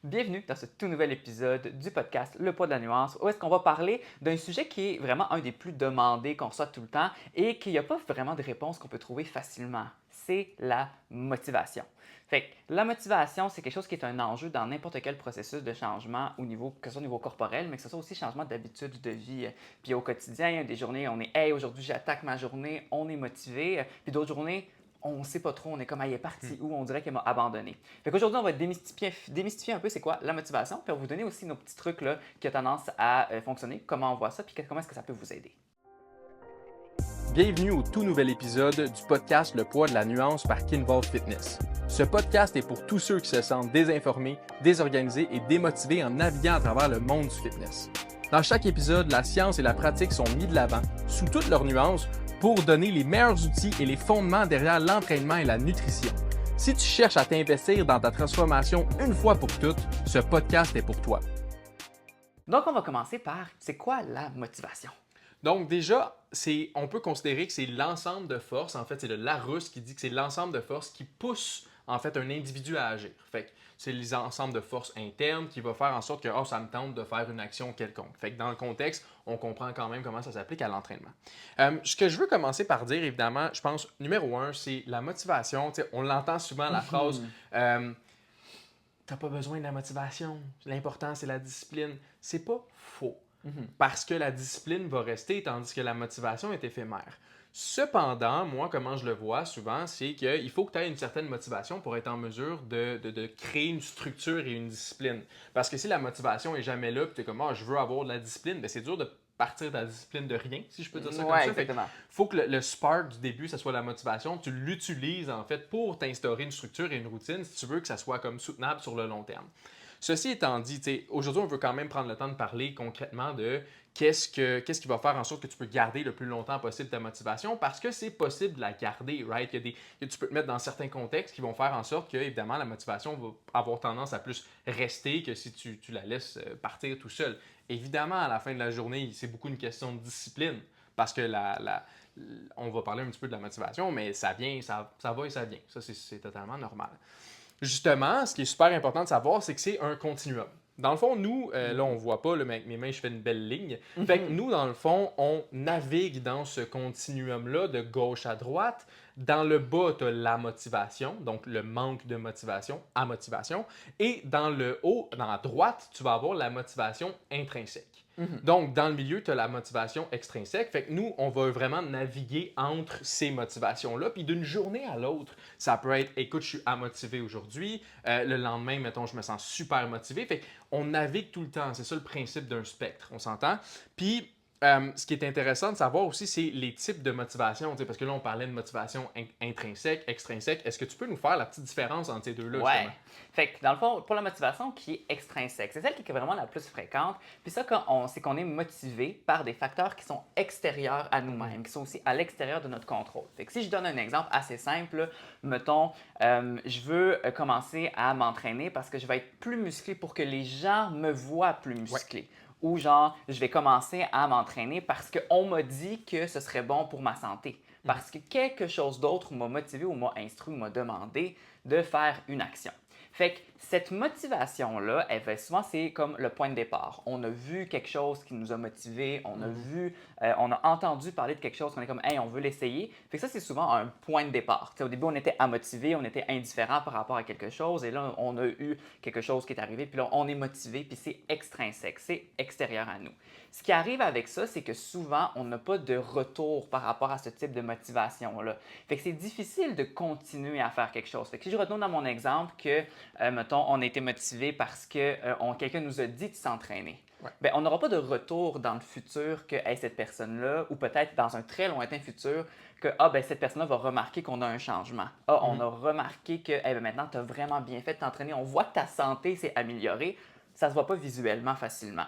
Bienvenue dans ce tout nouvel épisode du podcast Le poids de la nuance, où est-ce qu'on va parler d'un sujet qui est vraiment un des plus demandés qu'on reçoit tout le temps et qu'il n'y a pas vraiment de réponse qu'on peut trouver facilement. C'est la motivation. Fait que la motivation, c'est quelque chose qui est un enjeu dans n'importe quel processus de changement au niveau, que ce soit au niveau corporel, mais que ce soit aussi changement d'habitude de vie. Puis au quotidien, il y a des journées, on est Hey, aujourd'hui j'attaque ma journée, on est motivé. Puis d'autres journées, on ne sait pas trop, on est comme, elle est partie où, on dirait qu'elle m'a abandonné. Fait qu'aujourd'hui, on va démystifier un peu c'est quoi la motivation, puis on va vous donner aussi nos petits trucs là, qui ont tendance à fonctionner, comment on voit ça, puis comment est-ce que ça peut vous aider. Bienvenue au tout nouvel épisode du podcast Le poids de la nuance par Kinvolve Fitness. Ce podcast est pour tous ceux qui se sentent désinformés, désorganisés et démotivés en naviguant à travers le monde du fitness. Dans chaque épisode, la science et la pratique sont mis de l'avant, sous toutes leurs nuances, pour donner les meilleurs outils et les fondements derrière l'entraînement et la nutrition. Si tu cherches à t'investir dans ta transformation une fois pour toutes, ce podcast est pour toi. Donc, on va commencer par, c'est quoi la motivation? Donc déjà, on peut considérer que c'est l'ensemble de forces, en fait c'est le Larousse qui dit que c'est l'ensemble de forces qui pousse en fait un individu à agir. Fait que c'est les ensembles de forces internes qui va faire en sorte que ça me tente de faire une action quelconque. Fait que dans le contexte, on comprend quand même comment ça s'applique à l'entraînement. Ce que je veux commencer par dire, évidemment, je pense, numéro un, c'est la motivation. T'sais, on l'entend souvent, la phrase t'as pas besoin de la motivation, l'important c'est la discipline. C'est pas faux. Parce que la discipline va rester, tandis que la motivation est éphémère. Cependant, moi, comment je le vois souvent, c'est qu'il faut que tu aies une certaine motivation pour être en mesure de créer une structure et une discipline. Parce que si la motivation est jamais là, puis tu es comme, je veux avoir de la discipline, bien, c'est dur de partir de la discipline de rien, si je peux dire ça comme ça. Exactement. Il faut que le spark du début, ça soit la motivation. Tu l'utilises, en fait, pour t'instaurer une structure et une routine si tu veux que ça soit comme soutenable sur le long terme. Ceci étant dit, aujourd'hui, on veut quand même prendre le temps de parler concrètement de qu'est-ce qui va faire en sorte que tu peux garder le plus longtemps possible ta motivation, parce que c'est possible de la garder, right? Tu peux te mettre dans certains contextes qui vont faire en sorte que, évidemment, la motivation va avoir tendance à plus rester que si tu la laisses partir tout seul. Évidemment, à la fin de la journée, c'est beaucoup une question de discipline, parce que on va parler un petit peu de la motivation, mais ça vient, ça va et ça vient. Ça, c'est totalement normal. Justement, ce qui est super important de savoir, c'est que c'est un continuum. Dans le fond, nous, là, on ne voit pas, là, mais avec mes mains, je fais une belle ligne. Fait que nous, dans le fond, on navigue dans ce continuum-là de gauche à droite. Dans le bas, tu as la motivation, donc le manque de motivation à motivation. Et dans le haut, dans la droite, tu vas avoir la motivation intrinsèque. Donc, dans le milieu, tu as la motivation extrinsèque. Fait que nous, on va vraiment naviguer entre ces motivations-là. Puis d'une journée à l'autre, ça peut être, écoute, je suis amotivé aujourd'hui. Le lendemain, mettons, je me sens super motivé. Fait qu'on navigue tout le temps. C'est ça le principe d'un spectre, on s'entend? Puis, ce qui est intéressant de savoir aussi, c'est les types de motivation. Parce que là, on parlait de motivation intrinsèque, extrinsèque. Est-ce que tu peux nous faire la petite différence entre ces deux-là, Ouais. justement? Fait que dans le fond, pour la motivation qui est extrinsèque, c'est celle qui est vraiment la plus fréquente. Puis ça, c'est qu'on est motivé par des facteurs qui sont extérieurs à nous-mêmes, qui sont aussi à l'extérieur de notre contrôle. Fait que si je donne un exemple assez simple, mettons, je veux commencer à m'entraîner parce que je vais être plus musclé pour que les gens me voient plus musclé. Ou genre, je vais commencer à m'entraîner parce qu'on m'a dit que ce serait bon pour ma santé. Parce que quelque chose d'autre m'a motivé ou m'a instruit ou m'a demandé de faire une action. Fait que cette motivation-là, c'est comme le point de départ. On a vu quelque chose qui nous a motivés, on a entendu parler de quelque chose qu'on est comme, hey, on veut l'essayer. Fait que ça, c'est souvent un point de départ. T'sais, au début, on était amotivé, on était indifférent par rapport à quelque chose, et là, on a eu quelque chose qui est arrivé, puis là, on est motivé, puis c'est extrinsèque, c'est extérieur à nous. Ce qui arrive avec ça, c'est que souvent, on n'a pas de retour par rapport à ce type de motivation-là. Fait que c'est difficile de continuer à faire quelque chose. Fait que si je retourne dans mon exemple que, mettons, on a été motivé parce que quelqu'un nous a dit de s'entraîner. Ouais. Bien, on n'aura pas de retour dans le futur que hey, cette personne-là, ou peut-être dans un très lointain futur, que cette personne-là va remarquer qu'on a un changement. On a remarqué que maintenant, tu as vraiment bien fait de t'entraîner. On voit que ta santé s'est améliorée. Ça ne se voit pas visuellement facilement.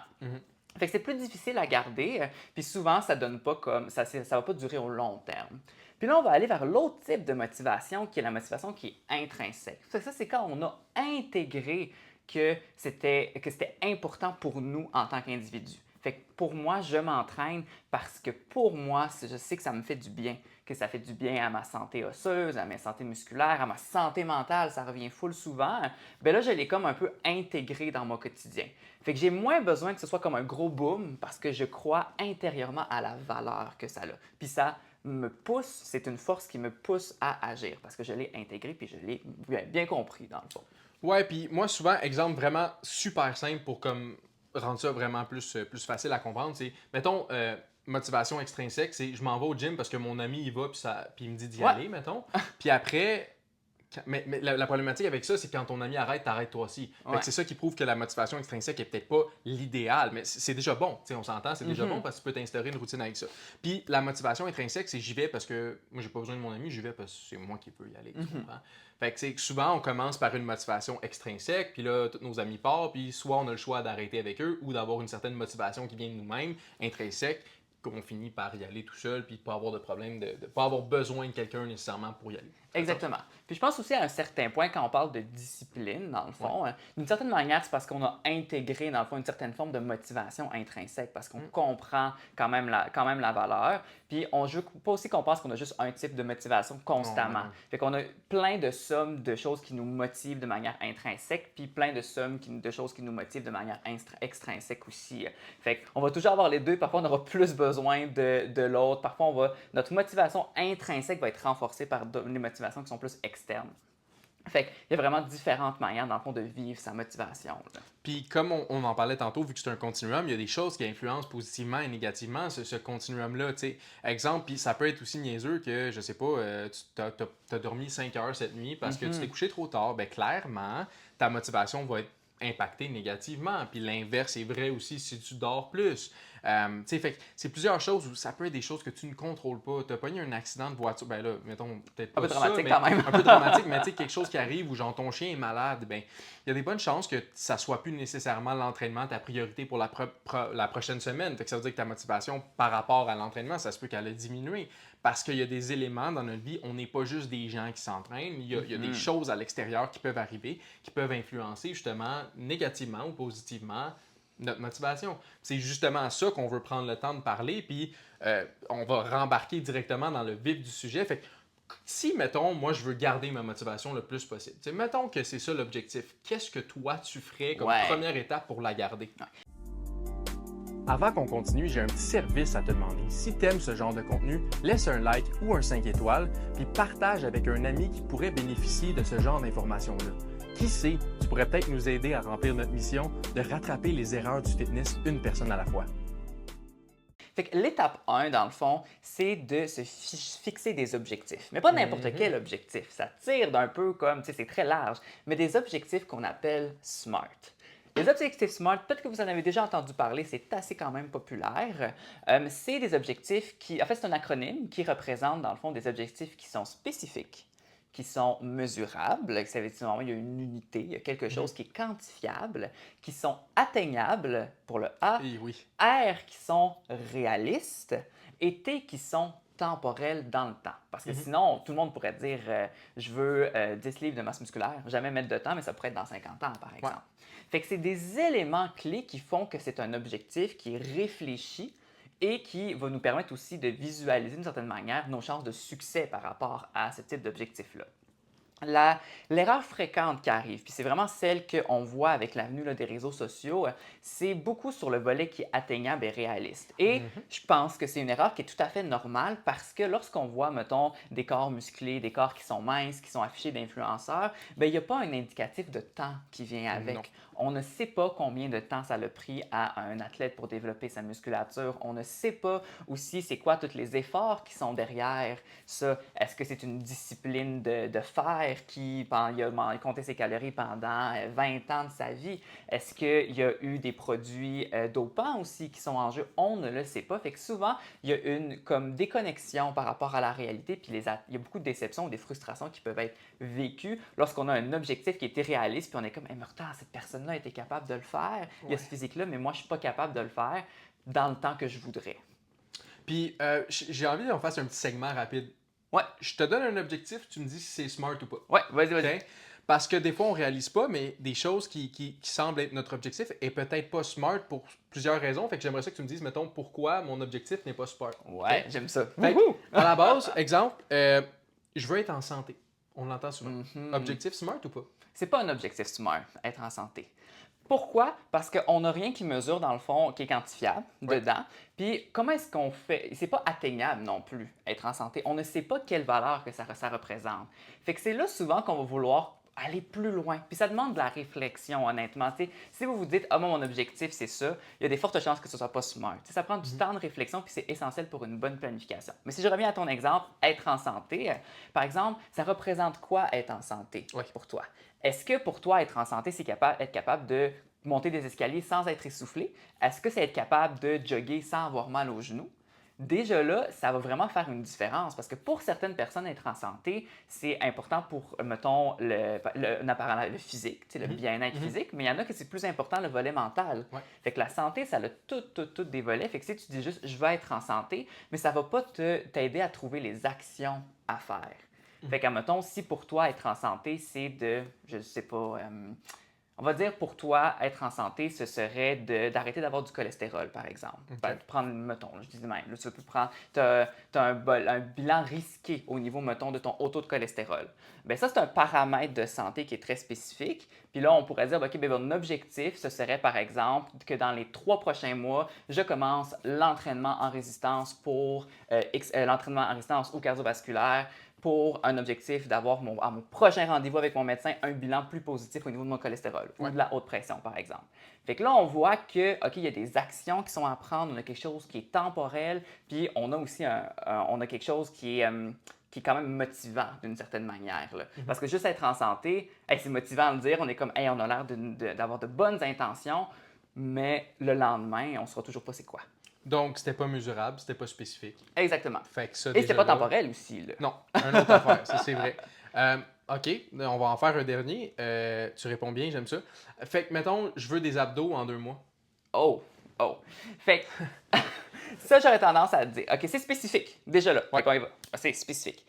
Fait que c'est plus difficile à garder, puis souvent, ça donne pas comme ça va pas durer au long terme. Puis là, on va aller vers l'autre type de motivation, qui est la motivation qui est intrinsèque. Ça, c'est quand on a intégré que c'était important pour nous en tant qu'individu. Fait que pour moi, je m'entraîne parce que pour moi, je sais que ça me fait du bien, que ça fait du bien à ma santé osseuse, à ma santé musculaire, à ma santé mentale, ça revient full souvent, ben là, je l'ai comme un peu intégré dans mon quotidien. Fait que j'ai moins besoin que ce soit comme un gros boom parce que je crois intérieurement à la valeur que ça a. Puis ça me pousse, c'est une force qui me pousse à agir parce que je l'ai intégré puis je l'ai bien compris dans le fond. Ouais, puis moi, souvent, exemple vraiment super simple pour comme rendre ça vraiment plus facile à comprendre, c'est, mettons, motivation extrinsèque, c'est je m'en vais au gym parce que mon ami y va, puis il me dit d'y Ouais, aller, mettons. Puis après, mais la problématique avec ça, c'est que quand ton ami arrête, t'arrêtes toi aussi. Fait ouais. que c'est ça qui prouve que la motivation extrinsèque est peut-être pas l'idéal, mais c'est déjà bon. Tu sais, on s'entend, c'est déjà bon Mhm. parce que tu peux t'instaurer une routine avec ça. Puis la motivation intrinsèque, c'est j'y vais parce que moi, j'ai pas besoin de mon ami, j'y vais parce que c'est moi qui peux y aller. Tu Mhm. comprends? Fait que c'est souvent, on commence par une motivation extrinsèque, puis là, tous nos amis partent, puis soit on a le choix d'arrêter avec eux ou d'avoir une certaine motivation qui vient de nous-mêmes, intrinsèque, qu'on finit par y aller tout seul, puis pas avoir de problème, de pas avoir besoin de quelqu'un nécessairement pour y aller. Exactement. Puis je pense aussi à un certain point, quand on parle de discipline, dans le Ouais. fond, d'une certaine manière, c'est parce qu'on a intégré, dans le fond, une certaine forme de motivation intrinsèque, parce qu'on comprend quand même la valeur. Puis on joue pas aussi qu'on pense qu'on a juste un type de motivation constamment. Non. Fait qu'on a plein de sommes de choses qui nous motivent de manière intrinsèque, puis plein de sommes de choses qui nous motivent de manière extrinsèque aussi. Fait qu'on va toujours avoir les deux. Parfois, on aura plus besoin de l'autre. Parfois, notre motivation intrinsèque va être renforcée par les motivations qui sont plus externes. Fait qu'il y a vraiment différentes manières, dans le fond, de vivre sa motivation. Là. Puis comme on en parlait tantôt, vu que c'est un continuum, il y a des choses qui influencent positivement et négativement ce continuum-là. T'sais. Exemple, puis ça peut être aussi niaiseux que, je sais pas, tu as dormi 5 heures cette nuit parce que tu t'es couché trop tard. Ben clairement, ta motivation va être impactée négativement. Puis l'inverse est vrai aussi si tu dors plus. Fait que c'est plusieurs choses où ça peut être des choses que tu ne contrôles pas. Tu as pas eu un accident de voiture, ben là, mettons, peut-être pas Un peu ça, dramatique mais quand même. un peu dramatique, mais tu sais, quelque chose qui arrive où genre ton chien est malade, ben il y a des bonnes chances que ça soit plus nécessairement l'entraînement ta priorité pour la prochaine semaine. Fait que ça veut dire que ta motivation par rapport à l'entraînement, ça se peut qu'elle a diminué. Parce qu'il y a des éléments dans notre vie, on n'est pas juste des gens qui s'entraînent, il y a des choses à l'extérieur qui peuvent arriver, qui peuvent influencer justement négativement ou positivement notre motivation. C'est justement ça qu'on veut prendre le temps de parler, puis on va rembarquer directement dans le vif du sujet. Fait que si, mettons, moi, je veux garder ma motivation le plus possible, t'sais, mettons que c'est ça l'objectif, qu'est-ce que toi, tu ferais comme Ouais. première étape pour la garder? Avant qu'on continue, j'ai un petit service à te demander. Si tu aimes ce genre de contenu, laisse un like ou un 5 étoiles, puis partage avec un ami qui pourrait bénéficier de ce genre d'informations-là. Qui sait, tu pourrais peut-être nous aider à remplir notre mission de rattraper les erreurs du fitness une personne à la fois. Fait que l'étape 1, dans le fond, c'est de se fixer des objectifs. Mais pas n'importe quel objectif. Ça tire d'un peu comme, tu sais, c'est très large, mais des objectifs qu'on appelle SMART. Les objectifs SMART, peut-être que vous en avez déjà entendu parler, c'est assez quand même populaire. C'est des objectifs qui, en fait, c'est un acronyme qui représente, dans le fond, des objectifs qui sont spécifiques, qui sont mesurables, ça veut dire qu'il y a une unité, il y a quelque chose qui est quantifiable, qui sont atteignables pour le A, Et oui. R qui sont réalistes et T qui sont temporels dans le temps. Parce que sinon, tout le monde pourrait dire je veux 10 livres de masse musculaire, jamais mettre de temps, mais ça pourrait être dans 50 ans, par exemple. Fait que c'est des éléments clés qui font que c'est un objectif qui est réfléchi et qui va nous permettre aussi de visualiser d'une certaine manière nos chances de succès par rapport à ce type d'objectif-là. L'erreur fréquente qui arrive, puis c'est vraiment celle qu'on voit avec l'avenue des réseaux sociaux, c'est beaucoup sur le volet qui est atteignable et réaliste. Et je pense que c'est une erreur qui est tout à fait normale parce que lorsqu'on voit, mettons, des corps musclés, des corps qui sont minces, qui sont affichés d'influenceurs, bien, il n'y a pas un indicatif de temps qui vient avec. Non. On ne sait pas combien de temps ça a pris à un athlète pour développer sa musculature. On ne sait pas aussi c'est quoi tous les efforts qui sont derrière ça. Est-ce que c'est une discipline de fer qui a compté ses calories pendant 20 ans de sa vie? Est-ce qu'il y a eu des produits dopants aussi qui sont en jeu? On ne le sait pas. Fait que souvent, il y a une comme déconnexion par rapport à la réalité, puis il y a beaucoup de déceptions ou des frustrations qui peuvent être vécues lorsqu'on a un objectif qui est irréaliste, puis on est comme hey, « mais attends, cette personne-là a été capable de le faire, il y a ce physique-là, mais moi, je ne suis pas capable de le faire dans le temps que je voudrais. » Puis j'ai envie qu'on fasse un petit segment rapide. Ouais, Je te donne un objectif, tu me dis si c'est smart ou pas. ouais, vas-y. OK? Parce que des fois, on réalise pas, mais des choses qui semblent être notre objectif est peut-être pas smart pour plusieurs raisons. Fait que j'aimerais ça que tu me dises, mettons, pourquoi mon objectif n'est pas smart. Ouais, OK? j'aime ça. Fait que, Wouhou! à la base, exemple, je veux être en santé. On l'entend souvent. Mhm. Objectif smart ou pas? C'est pas un objectif smart, être en santé. Pourquoi? Parce qu'on n'a rien qui mesure, dans le fond, qui est quantifiable Ouais. dedans. Puis, comment est-ce qu'on fait? C'est pas atteignable non plus, être en santé. On ne sait pas quelle valeur que ça représente. Fait que c'est là souvent qu'on va vouloir aller plus loin. Puis ça demande de la réflexion, honnêtement. T'sais, si vous vous dites, ah, moi, mon objectif, c'est ça, il y a des fortes chances que ce ne soit pas smart. T'sais, ça prend du temps de réflexion, puis c'est essentiel pour une bonne planification. Mais si je reviens à ton exemple, être en santé, par exemple, ça représente quoi être en santé pour toi? Est-ce que pour toi, être en santé, c'est être capable de monter des escaliers sans être essoufflé? Est-ce que c'est être capable de jogger sans avoir mal aux genoux? Déjà là, ça va vraiment faire une différence parce que pour certaines personnes, être en santé, c'est important pour, mettons, le physique, le bien-être physique, mais il y en a que c'est plus important le volet mental. Ouais. Fait que la santé, ça a tout des volets. Fait que si tu dis juste « je veux être en santé », mais ça ne va pas t'aider à trouver les actions à faire. Fait que, mettons, si pour toi, être en santé, c'est de, je sais pas, on va dire pour toi, être en santé, ce serait d'arrêter d'avoir du cholestérol, par exemple. OK. Prendre, mettons, je dis même, là, tu peux prendre, tu as un bilan risqué au niveau, mettons, de ton taux de cholestérol. Bien, ça, c'est un paramètre de santé qui est très spécifique. Puis là, on pourrait dire, OK, bien, mon objectif, ce serait, par exemple, que dans les 3 prochains mois, je commence l'entraînement en résistance pour l'entraînement en résistance ou cardiovasculaire pour un objectif d'avoir à mon prochain rendez-vous avec mon médecin un bilan plus positif au niveau de mon cholestérol ou de la haute pression, par exemple. Fait que là, on voit que, OK, il y a des actions qui sont à prendre, on a quelque chose qui est temporel, puis on a aussi on a quelque chose qui est quand même motivant d'une certaine manière. Là. Parce que juste être en santé, hey, c'est motivant de le dire, on est comme, hey, on a l'air d'avoir de bonnes intentions, mais le lendemain, on ne saura toujours pas c'est quoi. Donc, c'était pas mesurable, c'était pas spécifique. Exactement. Fait que ça, Et c'était déjà pas là- temporel aussi. Là. Non, une autre affaire, ça c'est vrai. OK, on va en faire un dernier. Tu réponds bien, j'aime ça. Fait que, mettons, je veux des abdos en 2 mois. Oh. Fait que ça, j'aurais tendance à te dire. OK, c'est spécifique. Déjà là. Ouais. Fait qu'on y va. C'est spécifique.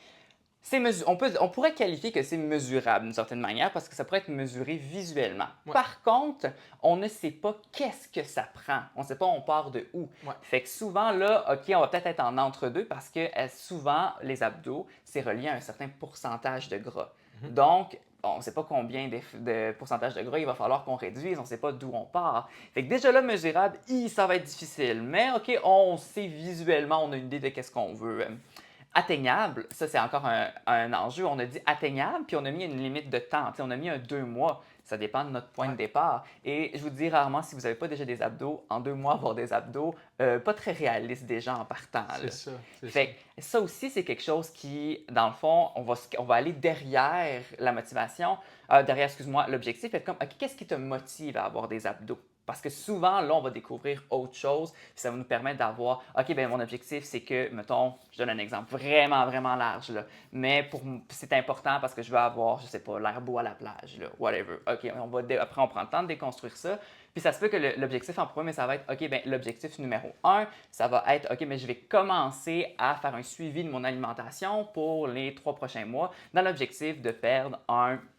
On pourrait qualifier que c'est mesurable d'une certaine manière parce que ça pourrait être mesuré visuellement. Ouais. Par contre, on ne sait pas qu'est-ce que ça prend. On ne sait pas on part de où. Ouais. Fait que souvent, là, OK, on va peut-être être en entre-deux parce que souvent, les abdos, c'est relié à un certain pourcentage de gras. Donc, on ne sait pas combien de pourcentage de gras il va falloir qu'on réduise, on ne sait pas d'où on part. Fait que déjà là, mesurable, ça va être difficile. Mais OK, on sait visuellement, on a une idée de qu'est-ce qu'on veut. Atteignable, ça c'est encore un enjeu. On a dit atteignable, puis on a mis une limite de temps. T'sais, on a mis un 2 mois. Ça dépend de notre point de départ. Et je vous dis rarement, si vous n'avez pas déjà des abdos, en 2 mois, avoir des abdos, pas très réaliste déjà en partant. C'est ça. Fait que ça aussi, c'est quelque chose qui, dans le fond, on va aller derrière la motivation, excuse-moi, l'objectif, être comme, OK, qu'est-ce qui te motive à avoir des abdos? Parce que souvent, là, on va découvrir autre chose, puis ça va nous permettre d'avoir, OK, bien, mon objectif, c'est que, mettons, je donne un exemple vraiment, vraiment large, là, mais c'est important parce que je veux avoir, je sais pas, l'air beau à la plage, là, whatever. OK, après, on prend le temps de déconstruire ça, puis ça se peut que l'objectif en premier, ça va être, OK, bien, l'objectif numéro 1, ça va être, OK, mais je vais commencer à faire un suivi de mon alimentation pour les 3 prochains mois dans l'objectif de perdre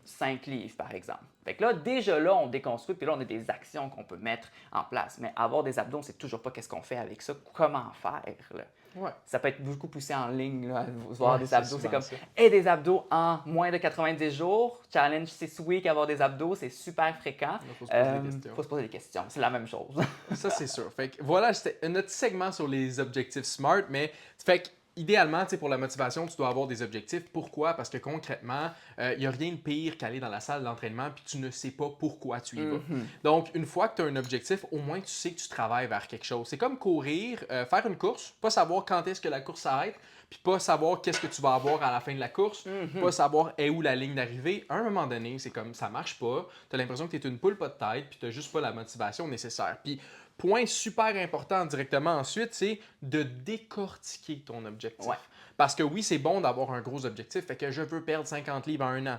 5 livres, par exemple. Fait que là, déjà là, on déconstruit, puis là, on a des actions qu'on peut mettre en place. Mais avoir des abdos, on ne sait toujours pas qu'est-ce qu'on fait avec ça, comment faire. Là. Ouais. Ça peut être beaucoup poussé en ligne, là, voir des abdos. C'est comme, ça. des abdos en moins de 90 jours. Challenge 6 weeks, avoir des abdos, c'est super fréquent. Il faut se poser des questions. Faut se poser des questions. C'est la même chose. Ça, c'est sûr. Fait que voilà, c'était notre segment sur les objectifs SMART, mais fait que idéalement, pour la motivation, tu dois avoir des objectifs. Pourquoi? Parce que concrètement, il n'y a rien de pire qu'aller dans la salle d'entraînement puis tu ne sais pas pourquoi tu y vas. Donc, une fois que tu as un objectif, au moins tu sais que tu travailles vers quelque chose. C'est comme courir, faire une course, pas savoir quand est-ce que la course s'arrête, puis pas savoir qu'est-ce que tu vas avoir à la fin de la course, pas savoir où la ligne d'arrivée. À un moment donné, c'est comme ça marche pas, tu as l'impression que tu es une poule pas de tête, puis tu n'as juste pas la motivation nécessaire. Puis, point super important directement ensuite, c'est de décortiquer ton objectif. Ouais. Parce que oui, c'est bon d'avoir un gros objectif, fait que je veux perdre 50 livres en 1 an.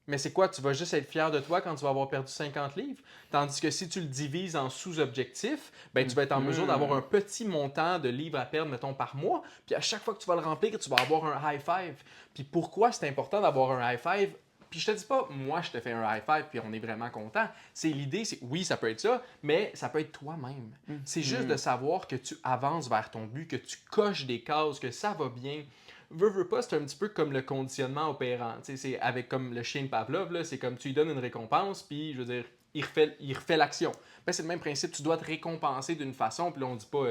Mais c'est quoi? Tu vas juste être fier de toi quand tu vas avoir perdu 50 livres? Tandis que si tu le divises en sous-objectifs, ben, tu vas être en mesure d'avoir un petit montant de livres à perdre, mettons, par mois. Puis à chaque fois que tu vas le remplir, tu vas avoir un high five. Puis pourquoi c'est important d'avoir un high five? Puis je te dis pas, moi, je te fais un high five puis on est vraiment content. C'est l'idée, c'est oui, ça peut être ça, mais ça peut être toi-même. C'est juste de savoir que tu avances vers ton but, que tu coches des cases, que ça va bien. Veux pas, c'est un petit peu comme le conditionnement opérant. Tu sais, c'est avec comme le chien de Pavlov, là, c'est comme tu lui donnes une récompense, puis je veux dire, il refait l'action. Ben, c'est le même principe, tu dois te récompenser d'une façon, puis là, on dit pas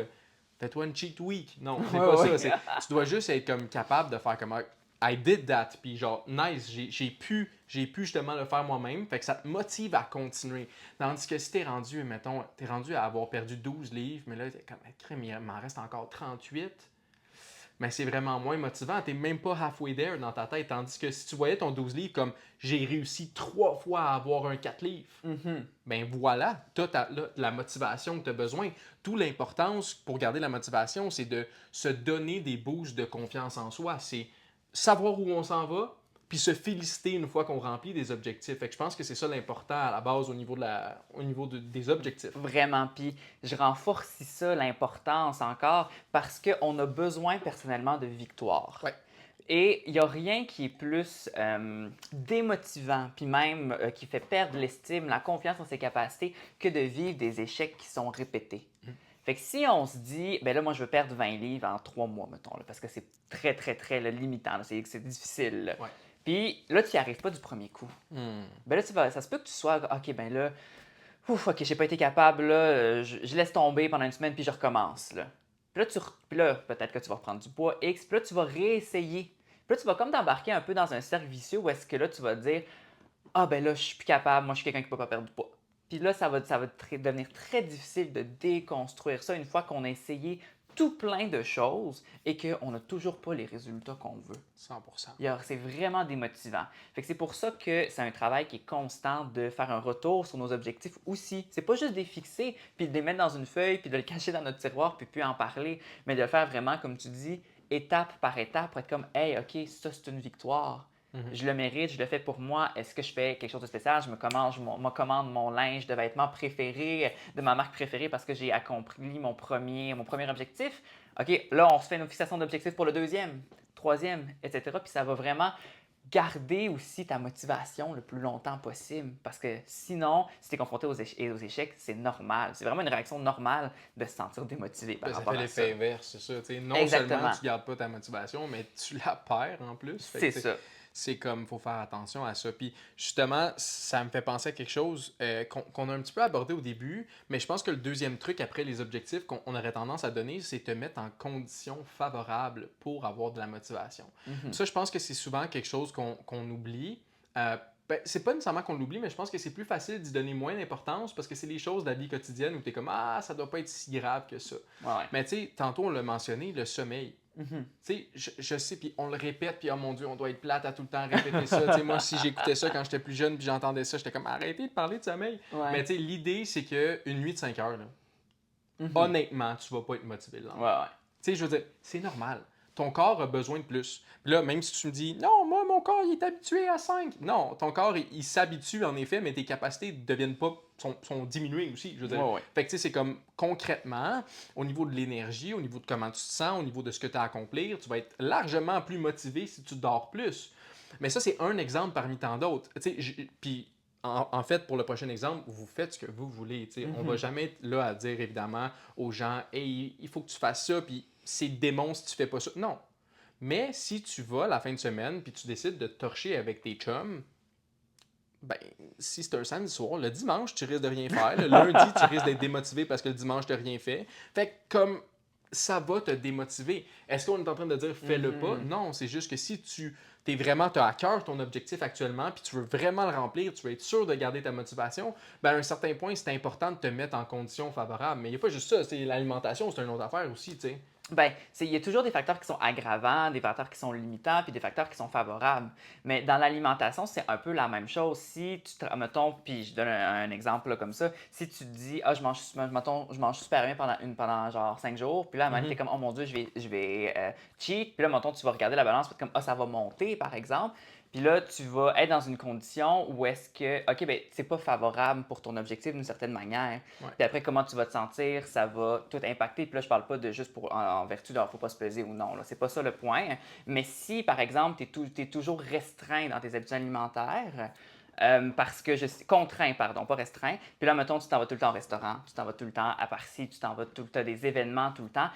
fais-toi une cheat week. Non, c'est pas ça. Tu dois juste être comme capable de faire comme I did that, puis genre, nice, j'ai pu justement le faire moi-même, fait que ça te motive à continuer. Tandis que si t'es rendu, mettons, t'es rendu à avoir perdu 12 livres, mais là, t'es comme, crème, il m'en reste encore 38, mais c'est vraiment moins motivant. T'es même pas halfway there dans ta tête. Tandis que si tu voyais ton 12 livres comme j'ai réussi 3 fois à avoir un 4 livres, ben voilà, tu as la motivation que tu as besoin. Tout l'importance pour garder la motivation, c'est de se donner des boosts de confiance en soi. C'est savoir où on s'en va, puis se féliciter une fois qu'on remplit des objectifs. Fait que je pense que c'est ça l'important à la base au niveau, des objectifs. Vraiment. Puis je renforce ça, l'importance encore, parce qu'on a besoin personnellement de victoire. Ouais. Et il n'y a rien qui est plus démotivant, puis même qui fait perdre l'estime, la confiance en ses capacités, que de vivre des échecs qui sont répétés. Fait que si on se dit, ben là, moi, je veux perdre 20 livres en 3 mois, mettons, là, parce que c'est très, très, très là, limitant, là, c'est difficile. Là. Ouais. Puis là, tu n'y arrives pas du premier coup. Ben là, ça se peut que tu sois, OK, ben là, ouf, OK, j'ai pas été capable, là, je laisse tomber pendant une semaine, puis je recommence. Là. Puis là, peut-être que tu vas reprendre du poids X, puis là, tu vas réessayer. Puis là, tu vas comme t'embarquer un peu dans un cercle vicieux où est-ce que là, tu vas te dire, ah ben là, je suis plus capable, moi, je suis quelqu'un qui peut pas perdre du poids. Puis là, ça va devenir très difficile de déconstruire ça une fois qu'on a essayé tout plein de choses et qu'on n'a toujours pas les résultats qu'on veut. 100%. C'est vraiment démotivant. Fait que c'est pour ça que c'est un travail qui est constant de faire un retour sur nos objectifs aussi. C'est pas juste de les fixer, puis de les mettre dans une feuille, puis de le cacher dans notre tiroir, puis plus en parler, mais de le faire vraiment, comme tu dis, étape par étape, pour être comme, hey, OK, ça c'est une victoire. Je le mérite, je le fais pour moi. Est-ce que je fais quelque chose de spécial? Je me commande mon linge de vêtements préféré, de ma marque préférée parce que j'ai accompli mon premier objectif. OK, là, on se fait une fixation d'objectifs pour le deuxième, troisième, etc. Puis ça va vraiment garder aussi ta motivation le plus longtemps possible. Parce que sinon, si tu es confronté aux échecs, c'est normal. C'est vraiment une réaction normale de se sentir démotivé par Ça rapport fait à ça. l'effet inverse, c'est ça. T'sais, non Exactement. seulement tu gardes pas ta motivation, mais tu la perds en plus. Fait que, C'est ça. c'est comme, faut faire attention à ça. Puis justement, ça me fait penser à quelque chose qu'on a un petit peu abordé au début, mais je pense que le deuxième truc après les objectifs qu'on aurait tendance à donner, c'est te mettre en conditions favorables pour avoir de la motivation. Ça, je pense que c'est souvent quelque chose qu'on oublie. C'est pas nécessairement qu'on l'oublie, mais je pense que c'est plus facile d'y donner moins d'importance parce que c'est les choses de la vie quotidienne où tu es comme ah, ça doit pas être si grave que ça. Ouais. Mais tu sais, tantôt on l'a mentionné, le sommeil. Tu sais, je sais, puis on le répète, puis oh mon Dieu, on doit être plate à tout le temps répéter ça. Tu sais, moi, si j'écoutais ça quand j'étais plus jeune, puis j'entendais ça, j'étais comme arrêtez de parler de sommeil. Ouais. Mais tu sais, l'idée, c'est qu'une nuit de 5 heures, là, honnêtement, tu vas pas être motivé le lendemain. Ouais. Tu sais, je veux dire, c'est normal. Ton corps a besoin de plus. Puis là, même si tu me dis, non, moi, mon corps, il est habitué à 5. Non, ton corps, il s'habitue en effet, mais tes capacités ne deviennent pas, sont diminuées aussi. Je veux dire. Ouais. Fait que tu sais, c'est comme concrètement, au niveau de l'énergie, au niveau de comment tu te sens, au niveau de ce que tu as à accomplir, tu vas être largement plus motivé si tu dors plus. Mais ça, c'est un exemple parmi tant d'autres. Tu sais, puis en fait, pour le prochain exemple, vous faites ce que vous voulez. On va jamais être là à dire, évidemment, aux gens « Hey, il faut que tu fasses ça, puis c'est démon si tu fais pas ça. » Non. Mais si tu vas la fin de semaine, puis tu décides de te torcher avec tes chums, ben, si c'est un samedi soir, le dimanche, tu risques de rien faire. Le lundi, tu risques d'être démotivé parce que le dimanche, tu n'as rien fait. Fait que comme ça va te démotiver. Est-ce qu'on est en train de dire fais-le pas? Non, c'est juste que si tu as à cœur ton objectif actuellement, puis tu veux vraiment le remplir, tu veux être sûr de garder ta motivation, ben à un certain point, c'est important de te mettre en conditions favorables. Mais il n'y a pas juste ça, c'est l'alimentation, c'est une autre affaire aussi, tu sais. Ben, il y a toujours des facteurs qui sont aggravants, des facteurs qui sont limitants, puis des facteurs qui sont favorables. Mais dans l'alimentation, c'est un peu la même chose. Si tu te, mettons, puis je donne un exemple là, comme ça, si tu te dis, ah, je mange super bien pendant genre 5 jours, puis là, tu es comme, oh mon Dieu, je vais cheat, puis là, mettons, tu vas regarder la balance, puis comme, ah, ça va monter, par exemple. Puis là, tu vas être dans une condition où est-ce que, OK, ben c'est pas favorable pour ton objectif d'une certaine manière. Ouais. Puis après, comment tu vas te sentir, ça va tout impacter. Puis là, je parle pas de juste en vertu de faut pas se peser ou non, là. C'est pas ça le point. Mais si, par exemple, tu es toujours restreint dans tes habitudes alimentaires, parce que contraint, pardon, pas restreint. Puis là, mettons, tu t'en vas tout le temps au restaurant, tu t'en vas tout le temps à Par-ci, tu t'en vas tout le temps à des événements tout le temps,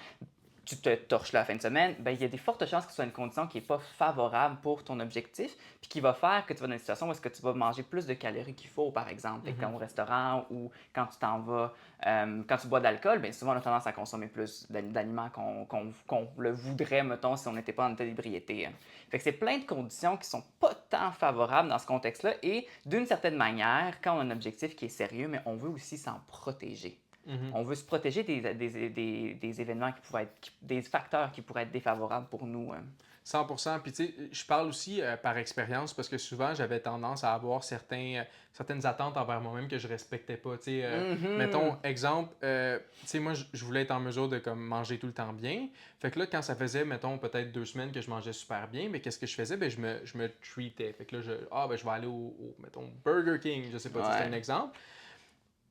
tu te torches la fin de semaine, ben, il y a des fortes chances que ce soit une condition qui n'est pas favorable pour ton objectif, puis qui va faire que tu vas dans une situation où est-ce que tu vas manger plus de calories qu'il faut, par exemple, comme au restaurant ou quand tu t'en vas, quand tu bois de l'alcool, bien souvent on a tendance à consommer plus d'aliments qu'on le voudrait, mettons, si on n'était pas en état d'ébriété. Fait que c'est plein de conditions qui sont pas tant favorables dans ce contexte-là et d'une certaine manière, quand on a un objectif qui est sérieux, mais on veut aussi s'en protéger. On veut se protéger des événements qui pourraient être, des facteurs qui pourraient être défavorables pour nous. 100%. Puis tu sais, je parle aussi par expérience parce que souvent j'avais tendance à avoir certaines attentes envers moi-même que je respectais pas. Tu sais, mettons, exemple, tu sais, moi je voulais être en mesure de comme, manger tout le temps bien. Fait que là, quand ça faisait, mettons, peut-être 2 semaines que je mangeais super bien, mais qu'est-ce que je faisais? Ben, je me treatais. Fait que là, ben, je vais aller mettons, Burger King, je sais pas, tu sais, c'est un Ouais. exemple.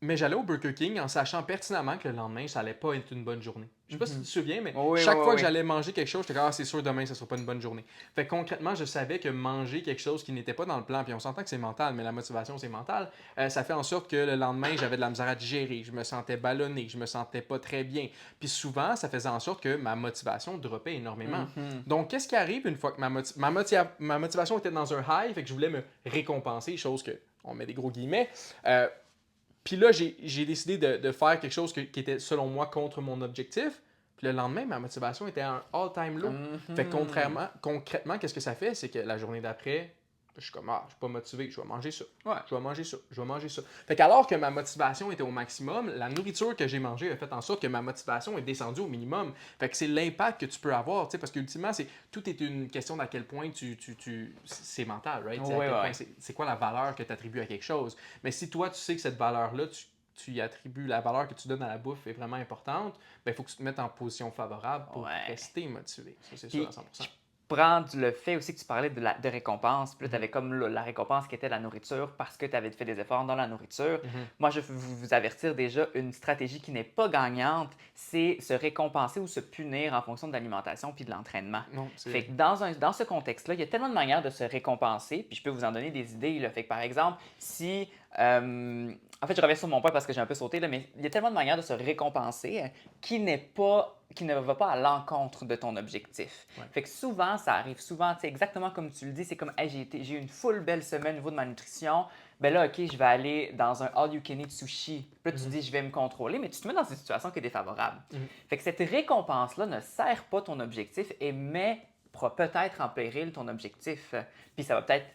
Mais j'allais au Burger King en sachant pertinemment que le lendemain, ça allait pas être une bonne journée. Je sais pas si tu te souviens, mais Oui, oui, chaque fois que oui. j'allais manger quelque chose, j'étais comme, ah, c'est sûr, demain, ça sera pas une bonne journée. Fait que concrètement, je savais que manger quelque chose qui n'était pas dans le plan, puis on s'entend que c'est mental, mais la motivation, c'est mental, ça fait en sorte que le lendemain, j'avais de la misère à digérer, je me sentais ballonné, je me sentais pas très bien. Puis souvent, ça faisait en sorte que ma motivation droppait énormément. Donc, qu'est-ce qui arrive une fois que ma motivation était dans un high, fait que je voulais me récompenser, chose que, on met des gros guillemets, puis là, j'ai décidé de faire quelque chose qui était, selon moi, contre mon objectif. Puis le lendemain, ma motivation était à un all-time low. Fait que concrètement, qu'est-ce que ça fait? C'est que la journée d'après, je suis comme, ah, je suis pas motivé, je vais manger ça. Ouais. Je vais manger ça, je vais manger ça. Fait qu'alors que ma motivation était au maximum, la nourriture que j'ai mangée a fait en sorte que ma motivation est descendue au minimum. Fait que c'est l'impact que tu peux avoir, tu sais, parce qu'ultimement, tout est une question d'à quel point c'est mental, right? Oui, oui. C'est quoi la valeur que tu attribues à quelque chose. Mais si toi, tu sais que cette valeur-là, tu y attribues la valeur que tu donnes à la bouffe est vraiment importante, ben il faut que tu te mettes en position favorable pour Ouais. rester motivé. Ça, c'est Puis, sûr à 100%. prendre le fait aussi que tu parlais de récompense. Puis là, tu Mhm. avais comme la récompense qui était la nourriture parce que tu avais fait des efforts dans la nourriture. Mhm. Moi, je veux vous avertir déjà, une stratégie qui n'est pas gagnante, c'est se récompenser ou se punir en fonction de l'alimentation puis de l'entraînement. Non, Fait c'est. que dans ce contexte-là, il y a tellement de manières de se récompenser, puis je peux vous en donner des idées. Là. Fait que par exemple, si. En fait, je reviens sur mon point parce que j'ai un peu sauté, là, mais il y a tellement de manières de se récompenser qui ne va pas à l'encontre de ton objectif. Ouais. Fait que souvent, ça arrive souvent, exactement comme tu le dis, c'est comme hey, j'ai eu une full belle semaine au niveau de ma nutrition. Ben là, OK, je vais aller dans un all-you-can-eat sushi. Puis là, tu te dis, je vais me contrôler, mais tu te mets dans une situation qui est défavorable. Fait que cette récompense-là ne sert pas ton objectif et pourra peut-être en péril ton objectif. Puis ça va peut-être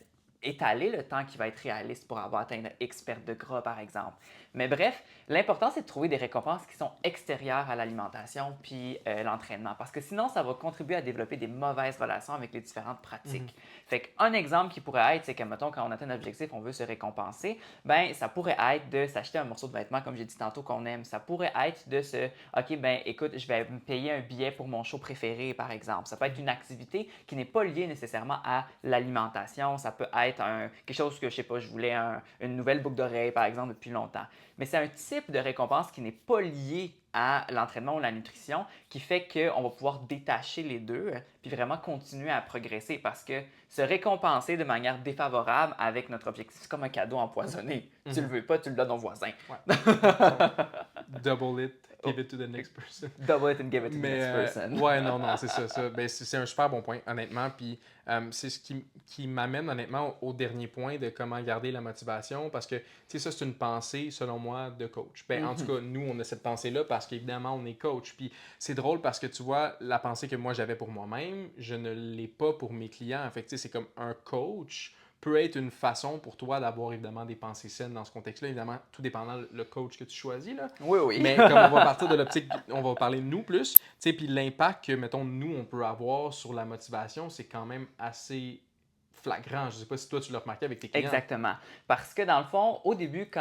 étaler le temps qui va être réaliste pour avoir atteint X perte de gras, par exemple. Mais bref, l'important, c'est de trouver des récompenses qui sont extérieures à l'alimentation puis l'entraînement. Parce que sinon, ça va contribuer à développer des mauvaises relations avec les différentes pratiques. Fait qu'un exemple qui pourrait être, c'est que, mettons, quand on atteint un objectif, on veut se récompenser, ben ça pourrait être de s'acheter un morceau de vêtement, comme j'ai dit tantôt, qu'on aime. Ça pourrait être de OK, ben écoute, je vais me payer un billet pour mon show préféré, par exemple. Ça peut être une activité qui n'est pas liée nécessairement à l'alimentation. Ça peut être quelque chose que, je sais pas, je voulais une nouvelle boucle d'oreille, par exemple, depuis longtemps. Mais c'est un type de récompense qui n'est pas lié à l'entraînement ou la nutrition qui fait qu'on va pouvoir détacher les deux puis vraiment continuer à progresser parce que se récompenser de manière défavorable avec notre objectif, c'est comme un cadeau empoisonné. Tu le veux pas, tu le donnes au voisin. Ouais. Double it, give it to the next person. Double it and give it to the Mais next person. ouais, non, c'est ça. Ben, c'est un super bon point, honnêtement. Puis c'est ce qui m'amène, honnêtement, au dernier point de comment garder la motivation. Parce que, tu sais, ça, c'est une pensée, selon moi, de coach. Ben, en tout cas, nous, on a cette pensée-là parce qu'évidemment, on est coach. Puis c'est drôle parce que, tu vois, la pensée que moi, j'avais pour moi-même, je ne l'ai pas pour mes clients. Fait que, tu sais, c'est comme un coach peut être une façon pour toi d'avoir évidemment des pensées saines dans ce contexte-là. Évidemment, tout dépendant le coach que tu choisis. Là. Oui, oui. Mais comme on va partir de l'optique, on va parler de nous plus. Puis l'impact que, mettons, nous, on peut avoir sur la motivation, c'est quand même assez flagrant. Je ne sais pas si toi, tu l'as remarqué avec tes clients. Exactement. Parce que dans le fond, au début, tu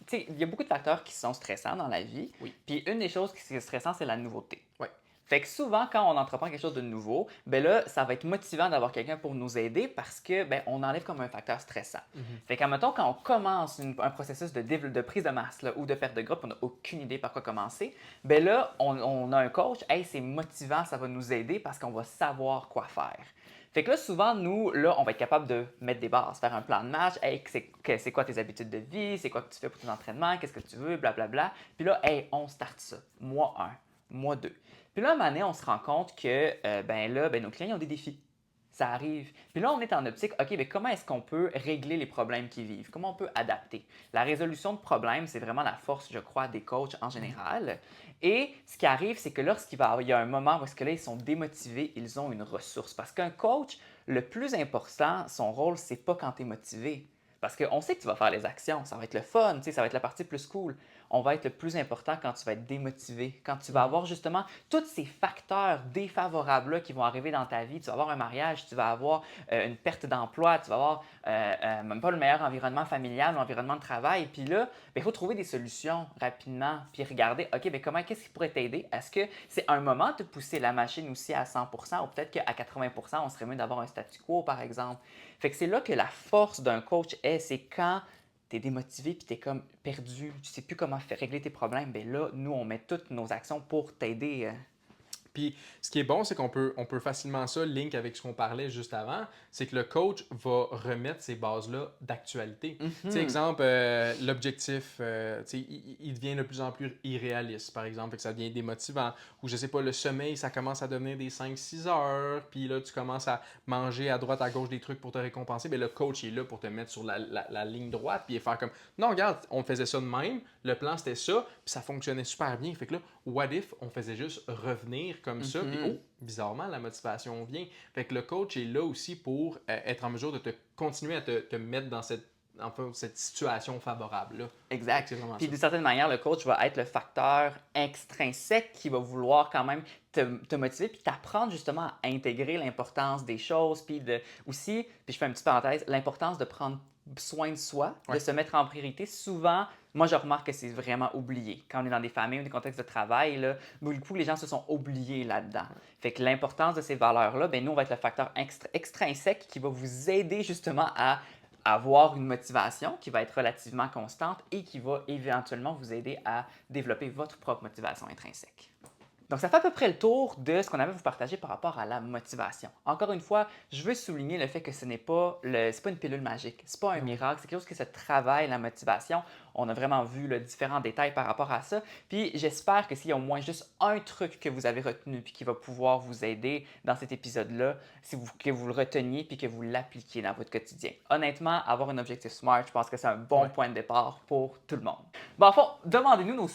sais, il y a beaucoup de facteurs qui sont stressants dans la vie. Oui. Puis une des choses qui est stressante, c'est la nouveauté. Ouais. Fait que souvent, quand on entreprend quelque chose de nouveau, ben là, ça va être motivant d'avoir quelqu'un pour nous aider parce que ben, on enlève comme un facteur stressant. Fait qu'à mettons, quand on commence un processus de prise de masse là, ou de perte de groupe, on n'a aucune idée par quoi commencer, ben là, on a un coach, hey, c'est motivant, ça va nous aider parce qu'on va savoir quoi faire. Fait que là, souvent, nous, là, on va être capable de mettre des bases, faire un plan de match. Hey, c'est quoi tes habitudes de vie? C'est quoi que tu fais pour tes entraînements? Qu'est-ce que tu veux? Blablabla. Puis là, hey, on start ça. Mois 1, mois 2. Puis là, à un moment donné, on se rend compte que nos clients ils ont des défis. Ça arrive. Puis là, on est en optique, OK, mais comment est-ce qu'on peut régler les problèmes qu'ils vivent? Comment on peut adapter? La résolution de problèmes, c'est vraiment la force, je crois, des coachs en général. Et ce qui arrive, c'est que il y a un moment où est-ce que là, ils sont démotivés, ils ont une ressource. Parce qu'un coach, le plus important, son rôle, c'est pas quand tu es motivé. Parce qu'on sait que tu vas faire les actions, ça va être le fun, ça va être la partie plus cool. On va être le plus important quand tu vas être démotivé, quand tu vas avoir justement tous ces facteurs défavorables-là qui vont arriver dans ta vie. Tu vas avoir un mariage, tu vas avoir une perte d'emploi, tu vas avoir même pas le meilleur environnement familial ou environnement de travail. Puis là, il faut trouver des solutions rapidement, puis regarder, OK, qu'est-ce qui pourrait t'aider? Est-ce que c'est un moment de pousser la machine aussi à 100 ou peut-être qu'à 80 on serait mieux d'avoir un statu quo, par exemple? Fait que c'est là que la force d'un coach est, c'est quand tu es démotivé puis tu es comme perdu, tu sais plus comment régler tes problèmes, bien là, nous, on met toutes nos actions pour t'aider. Puis ce qui est bon, c'est qu'on peut facilement ça, link avec ce qu'on parlait juste avant, c'est que le coach va remettre ces bases-là d'actualité. Tu sais, exemple, l'objectif, tu sais, il devient de plus en plus irréaliste, par exemple, fait que ça devient démotivant. Ou je sais pas, le sommeil, ça commence à devenir des 5-6 heures, puis là, tu commences à manger à droite, à gauche des trucs pour te récompenser. Bien, le coach est là pour te mettre sur la ligne droite, puis faire comme, non, regarde, on faisait ça de même, le plan c'était ça, puis ça fonctionnait super bien. Fait que là, what if on faisait juste revenir comme ça, puis oh, bizarrement, la motivation vient. Fait que le coach est là aussi pour être en mesure de te continuer à te mettre dans cette situation favorable-là. Exact. C'est vraiment Puis ça. d'une certaine manière, le coach va être le facteur extrinsèque qui va vouloir quand même te motiver puis t'apprendre justement à intégrer l'importance des choses, puis aussi, puis je fais une petite parenthèse, l'importance de prendre soin de soi, de Ouais. se mettre en priorité. Souvent, moi, je remarque que c'est vraiment oublié. Quand on est dans des familles ou des contextes de travail, là, beaucoup, les gens se sont oubliés là-dedans. Fait que l'importance de ces valeurs-là, ben, nous, on va être le facteur extrinsèque qui va vous aider justement à avoir une motivation qui va être relativement constante et qui va éventuellement vous aider à développer votre propre motivation intrinsèque. Donc, ça fait à peu près le tour de ce qu'on avait à vous partager par rapport à la motivation. Encore une fois, je veux souligner le fait que ce n'est pas, c'est pas une pilule magique, c'est pas un miracle, c'est quelque chose qui se travaille, la motivation. On a vraiment vu différents détails par rapport à ça. Puis j'espère que s'il y a au moins juste un truc que vous avez retenu puis qui va pouvoir vous aider dans cet épisode-là, que vous le reteniez puis que vous l'appliquiez dans votre quotidien. Honnêtement, avoir un objectif SMART, je pense que c'est un bon point de départ pour tout le monde. Bon, en fait, demandez-nous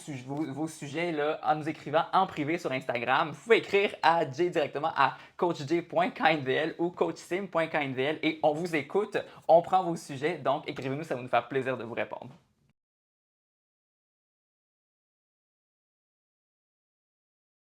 vos sujets là, en nous écrivant en privé sur Instagram. Vous pouvez écrire à Jay directement à coachj.kindvl ou coachsim.kindvl et on vous écoute, on prend vos sujets, donc écrivez-nous, ça va nous faire plaisir de vous répondre.